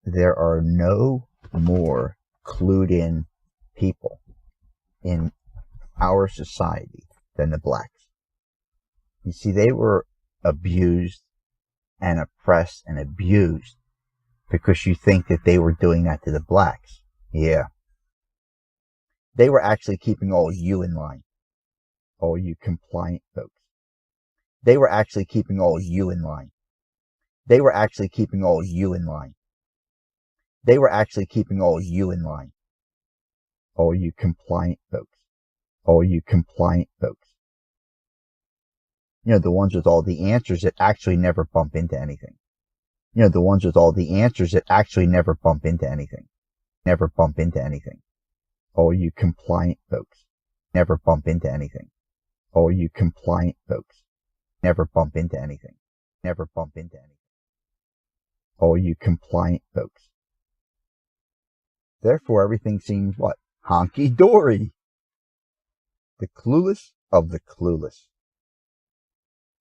there are no more clued in people in our society than the blacks. You see, they were abused and oppressed and abused because you think that they were doing that to the blacks. Yeah. They were actually keeping all you in line, all you compliant folks. They were actually keeping all you in line. They were actually keeping all you in line. They were actually keeping all you in line, all you compliant folks, all you compliant folks. You know, the ones with all the answers that actually never bump into anything. You know, the ones with all the answers that actually never bump into anything. Never bump into anything. All you compliant folks. Never bump into anything. All you compliant folks. Never bump into anything. Never bump into anything. All you compliant folks. Therefore, everything seems what? Honky-dory. The clueless of the clueless.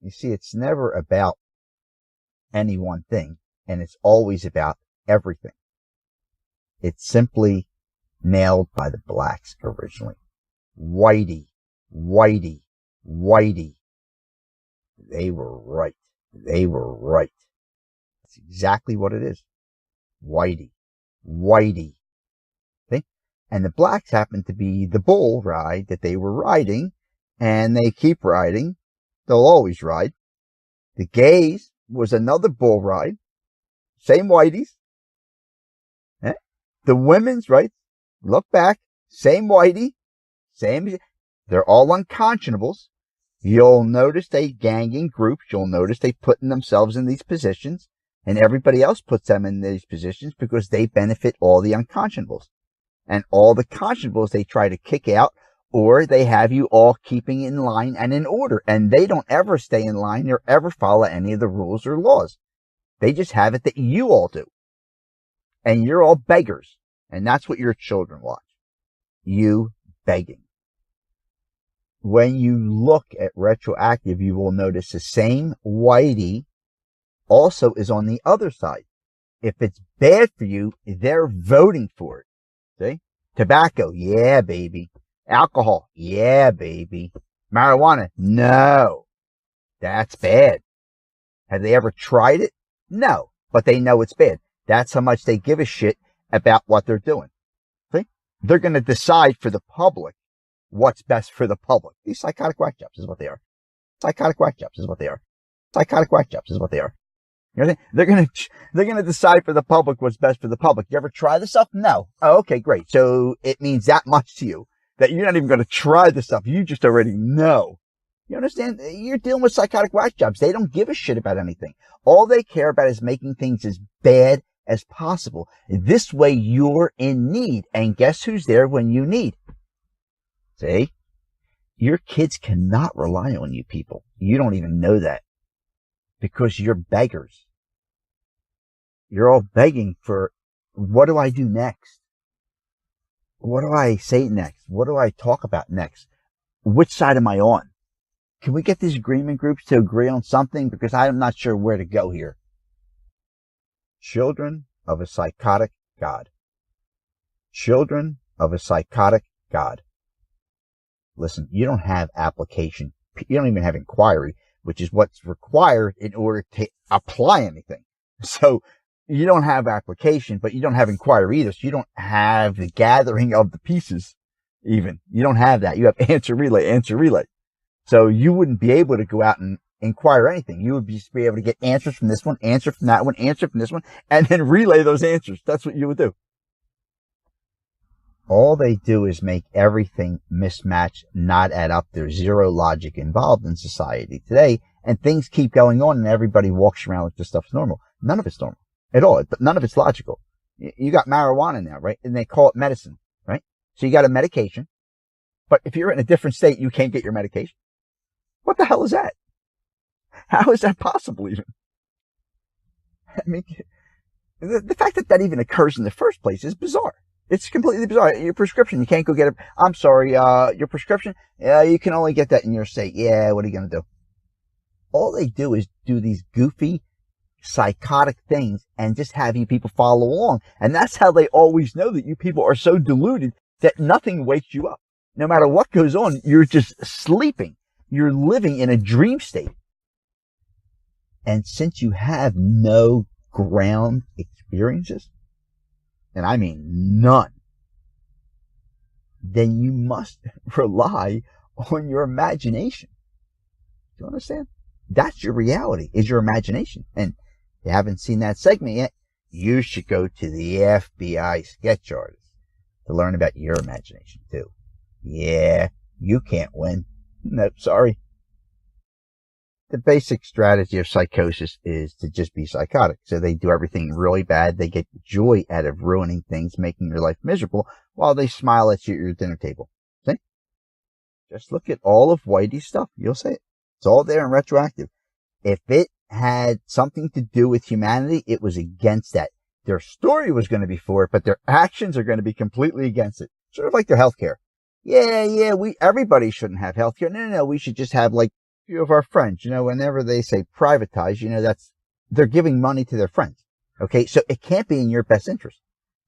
You see, it's never about any one thing, and it's always about everything. It's simply nailed by the blacks originally. Whitey, Whitey, Whitey. They were right. They were right. That's exactly what it is. Whitey, Whitey. See? And the blacks happen to be the bull ride that they were riding, and they keep riding. They'll always ride. The gays was another bull ride. Same whiteys. The women's, right? Look back. Same whitey. Same. They're all unconscionables. You'll notice they gang in groups. You'll notice they putting themselves in these positions. And everybody else puts them in these positions because they benefit all the unconscionables. And all the conscionables they try to kick out, or they have you all keeping in line and in order. And they don't ever stay in line or ever follow any of the rules or laws. They just have it that you all do. And you're all beggars. And that's what your children watch. You begging. When you look at retroactive, you will notice the same whitey also is on the other side. If it's bad for you, they're voting for it. See? Tobacco, yeah, baby. Alcohol, yeah, baby. Marijuana, no. That's bad. Have they ever tried it? No, but they know it's bad. That's how much they give a shit about what they're doing. See? They're going to decide for the public what's best for the public. These psychotic whack jobs is what they are. Psychotic whack jobs is what they are. Psychotic whack jobs is what they are. You know what I mean? They're gonna decide for the public what's best for the public. You ever try this stuff? No. Oh, okay, great. So it means that much to you that you're not even going to try this stuff. You just already know. You understand? You're dealing with psychotic whack jobs. They don't give a shit about anything. All they care about is making things as bad as possible. This way you're in need. And guess who's there when you need? See? Your kids cannot rely on you people. You don't even know that. Because you're beggars. You're all begging for, what do I do next? What do I say next? What do I talk about next? Which side am I on? Can we get these agreement groups to agree on something? Because I'm not sure where to go here. Children of a psychotic God. Children of a psychotic God. Listen, you don't have application. You don't even have inquiry, which is what's required in order to apply anything. So you don't have application, but you don't have inquiry either. So you don't have the gathering of the pieces even. You don't have that. You have answer, relay. So you wouldn't be able to go out and inquire anything. You would just be able to get answers from this one, answer from that one, answer from this one, and then relay those answers. That's what you would do. All they do is make everything mismatch, not add up. There's zero logic involved in society today, and things keep going on, and everybody walks around like this stuff's normal. None of it's normal at all. None of it's logical. You got marijuana now, right? And they call it medicine, right? So you got a medication, but if you're in a different state, you can't get your medication. What the hell is that? How is that possible even? I mean, the fact that that even occurs in the first place is bizarre. It's completely bizarre. Your prescription, you can't go get it. I'm sorry, your prescription, you can only get that in your state. Yeah, what are you going to do? All they do is do these goofy psychotic things and just have you people follow along. And that's how they always know that you people are so deluded that nothing wakes you up. No matter what goes on, you're just sleeping. You're living in a dream state. And since you have no ground experiences, and I mean none, then you must rely on your imagination. Do you understand? That's your reality, is your imagination. And if you haven't seen that segment yet, you should go to the FBI sketch artist to learn about your imagination too. Yeah, you can't win. Nope, sorry. The basic strategy of psychosis is to just be psychotic. So they do everything really bad. They get joy out of ruining things, making your life miserable, while they smile at you at your dinner table. See? Just look at all of Whitey's stuff. You'll see it. It's all there and retroactive. If it had something to do with humanity, it was against that. Their story was going to be for it, but their actions are going to be completely against it. Sort of like their healthcare. Yeah, everybody shouldn't have healthcare. No, we should just have like a few of our friends. You know, whenever they say privatize, you know, they're giving money to their friends. Okay, so it can't be in your best interest.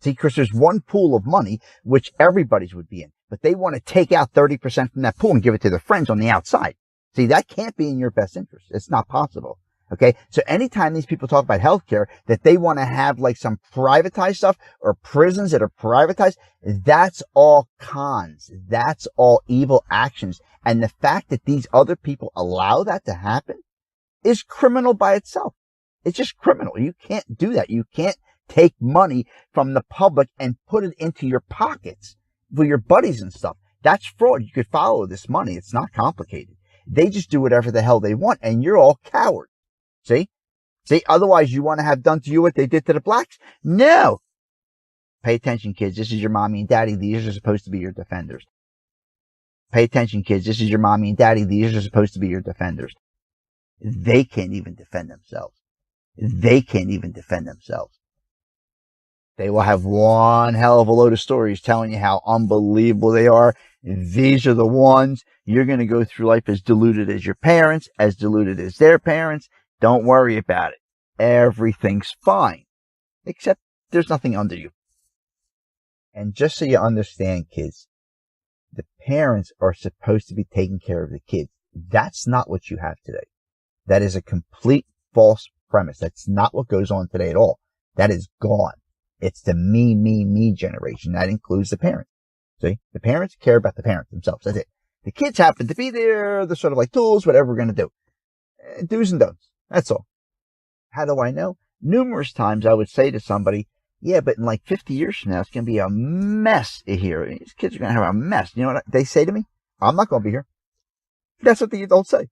See, because there's one pool of money which everybody's would be in, but they want to take out 30% from that pool and give it to their friends on the outside. See, that can't be in your best interest. It's not possible. Okay. So anytime these people talk about healthcare, that they want to have like some privatized stuff or prisons that are privatized, that's all cons. That's all evil actions. And the fact that these other people allow that to happen is criminal by itself. It's just criminal. You can't do that. You can't take money from the public and put it into your pockets for your buddies and stuff. That's fraud. You could follow this money. It's not complicated. They just do whatever the hell they want, and you're all cowards. See? Otherwise you want to have done to you what they did to the blacks? No. Pay attention, kids. This is your mommy and daddy. These are supposed to be your defenders. Pay attention, kids. This is your mommy and daddy. These are supposed to be your defenders. They can't even defend themselves. They can't even defend themselves. They will have one hell of a load of stories telling you how unbelievable they are. These are the ones. You're going to go through life as deluded as your parents, as deluded as their parents. Don't worry about it. Everything's fine. Except there's nothing under you. And just so you understand, kids, the parents are supposed to be taking care of the kids. That's not what you have today. That is a complete false premise. That's not what goes on today at all. That is gone. It's the me generation. That includes the parents. See? The parents care about the parents themselves. That's it. The kids happen to be there. They're sort of like tools, whatever we're going to do. Do's and don'ts. That's all. How do I know? Numerous times I would say to somebody, yeah, but in like 50 years from now, it's going to be a mess here. These kids are going to have a mess. You know what they say to me? I'm not going to be here. That's what the adults say.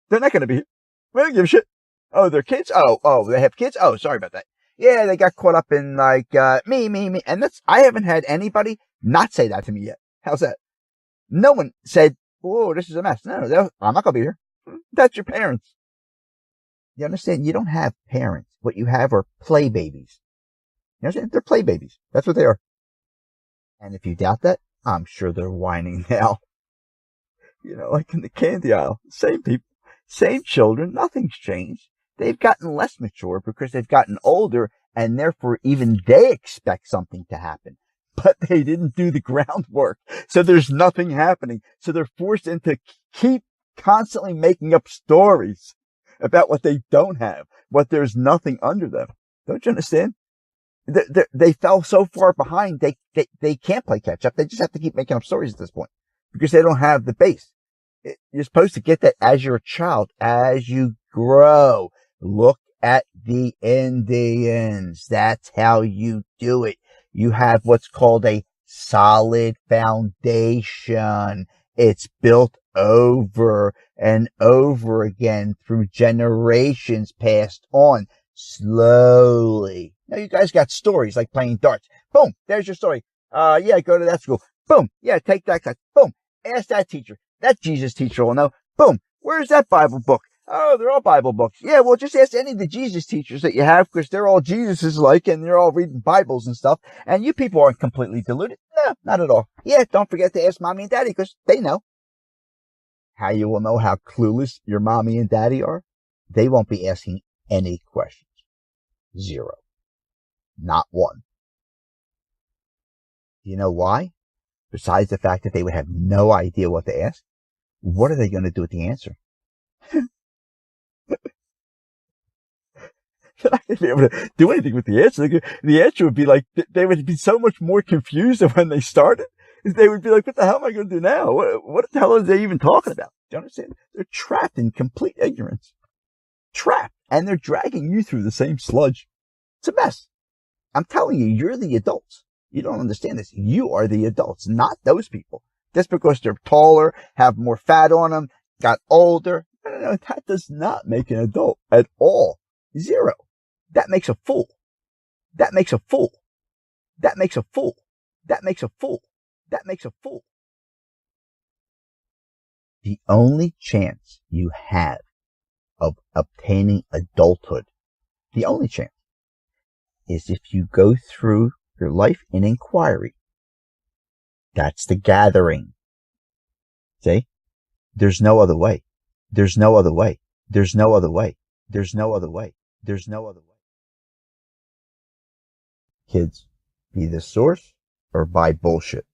They're not going to be here. We don't give a shit. Oh, they're kids? Oh, they have kids? Oh, sorry about that. Yeah, they got caught up in like, me. And I haven't had anybody not say that to me yet. How's that? No one said, whoa, this is a mess. No, I'm not going to be here. That's your parents. You understand? You don't have parents. What you have are play babies. You understand? They're play babies. That's what they are. And if you doubt that, I'm sure they're whining now. You know, like in the candy aisle. Same people, same children. Nothing's changed. They've gotten less mature because they've gotten older, and therefore even they expect something to happen. But they didn't do the groundwork. So there's nothing happening. So they're forced into keep constantly making up stories about what they don't have, what there's nothing under them. Don't you understand? They fell so far behind, they can't play catch up. They just have to keep making up stories at this point because they don't have the base. You're supposed to get that as you're a child, as you grow. Look at the Indians. That's how you do it. You have what's called a solid foundation. It's built over and over again through generations passed on slowly. Now you guys got stories like playing darts. Boom, there's your story. Yeah, go to that school. Boom, yeah, take that class. Boom, ask that teacher. That Jesus teacher will know. Boom, where's that Bible book? Oh, they're all Bible books. Yeah, well, just ask any of the Jesus teachers that you have because they're all Jesuses-like and they're all reading Bibles and stuff. And you people aren't completely deluded. No, not at all. Yeah, don't forget to ask mommy and daddy because they know. How you will know how clueless your mommy and daddy are? They won't be asking any questions. Zero. Not one. Do you know why? Besides the fact that they would have no idea what to ask, what are they going to do with the answer? They're not going to be able to do anything with the answer. The answer would be like, they would be so much more confused than when they started. They would be like, what the hell am I going to do now? What the hell are they even talking about? Do you understand? They're trapped in complete ignorance. Trapped. And they're dragging you through the same sludge. It's a mess. I'm telling you, you're the adults. You don't understand this. You are the adults, not those people. Just because they're taller, have more fat on them, got older. No, that does not make an adult at all. Zero. That makes a fool. That makes a fool. That makes a fool. That makes a fool. That makes a fool. The only chance you have of obtaining adulthood, the only chance, is if you go through your life in inquiry. That's the gathering. See? There's no other way. There's no other way. There's no other way. There's no other way. There's no other way. Kids, be the source or buy bullshit.